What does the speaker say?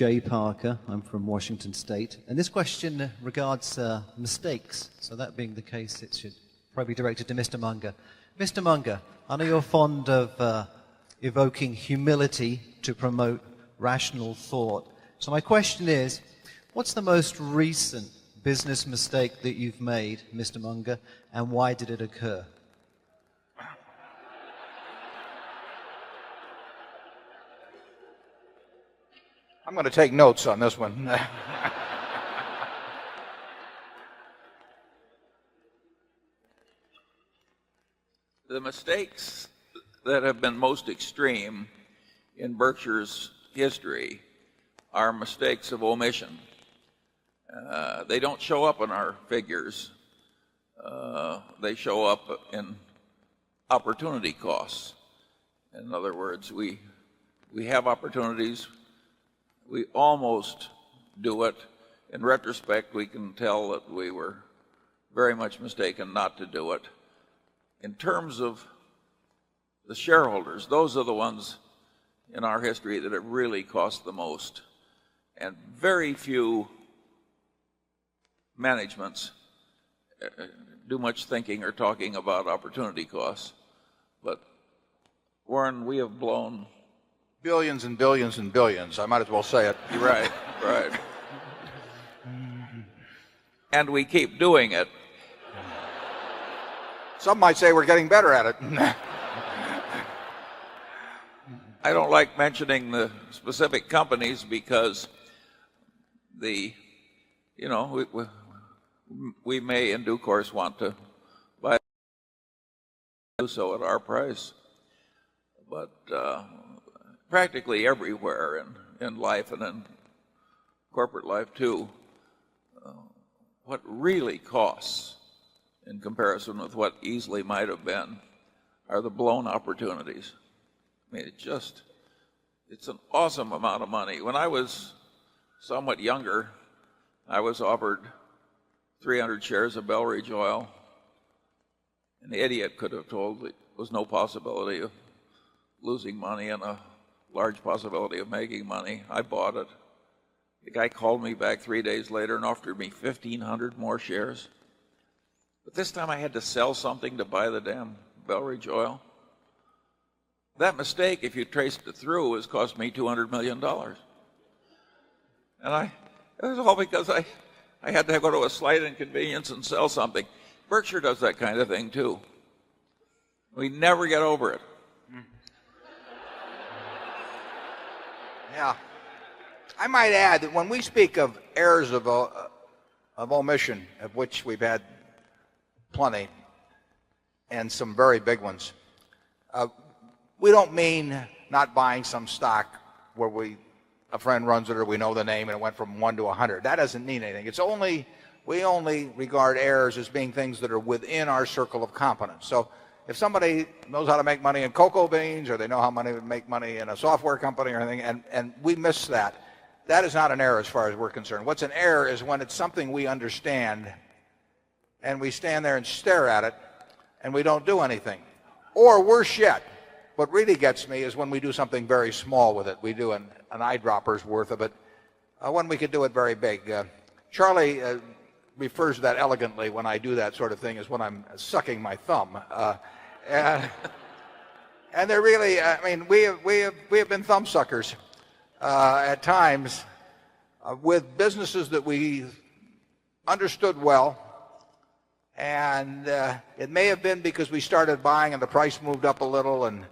Jay Parker. I'm from Washington State. And this question regards mistakes. So that being the case, it should probably be directed to Mr. Munger. Mr. Munger, I know you're fond of evoking humility to promote rational thought. So my question is, what's the most recent business mistake that you've made, Mr. Munger, and why did it occur? I'm going to take notes on this one. The mistakes that have been most extreme in Berkshire's history are mistakes of omission. They don't show up in our figures. They show up in opportunity costs. In other words, we have opportunities. We almost do it. In retrospect, we can tell that we were very much mistaken not to do it. In terms of the shareholders, those are the ones in our history that have really cost the most. And very few managements do much thinking or talking about opportunity costs. But Warren, we have blown billions and billions and billions. I might as well say it. You're right, right. And we keep doing it. Some might say we're getting better at it. I don't like mentioning the specific companies because we may in due course want to buy do so at our price. But practically everywhere in life and in corporate life too, what really costs in comparison with what easily might have been are the blown opportunities. I mean, it's an awesome amount of money. When I was somewhat younger, I was offered 300 shares of Belridge Oil. An idiot could have told there was no possibility of losing money and a large possibility of making money. I bought it. The guy called me back 3 days later and offered me 1,500 more shares. But this time I had to sell something to buy the damn Belridge Oil. That mistake, if you traced it through, has cost me $200 million. And it was all because I had to go to a slight inconvenience and sell something. Berkshire does that kind of thing too. We never get over it. Yeah. I might add that when we speak of errors of omission, of which we've had plenty, and some very big ones, we don't mean not buying some stock where a friend runs it or we know the name and it went from 1 to 100. That doesn't mean anything. We only regard errors as being things that are within our circle of competence. So if somebody knows how to make money in cocoa beans or they know how to make money in a software company or anything, and we miss that, that is not an error as far as we're concerned. What's an error is when it's something we understand and we stand there and stare at it and we don't do anything. Or worse yet, what really gets me is when we do something very small with it. We do an eyedropper's worth of it when we could do it very big. Charlie refers to that elegantly when I do that sort of thing as when I'm sucking my thumb. And they're really, I mean, we have been thumb suckers at times with businesses that we understood well. And it may have been because we started buying and the price moved up a little and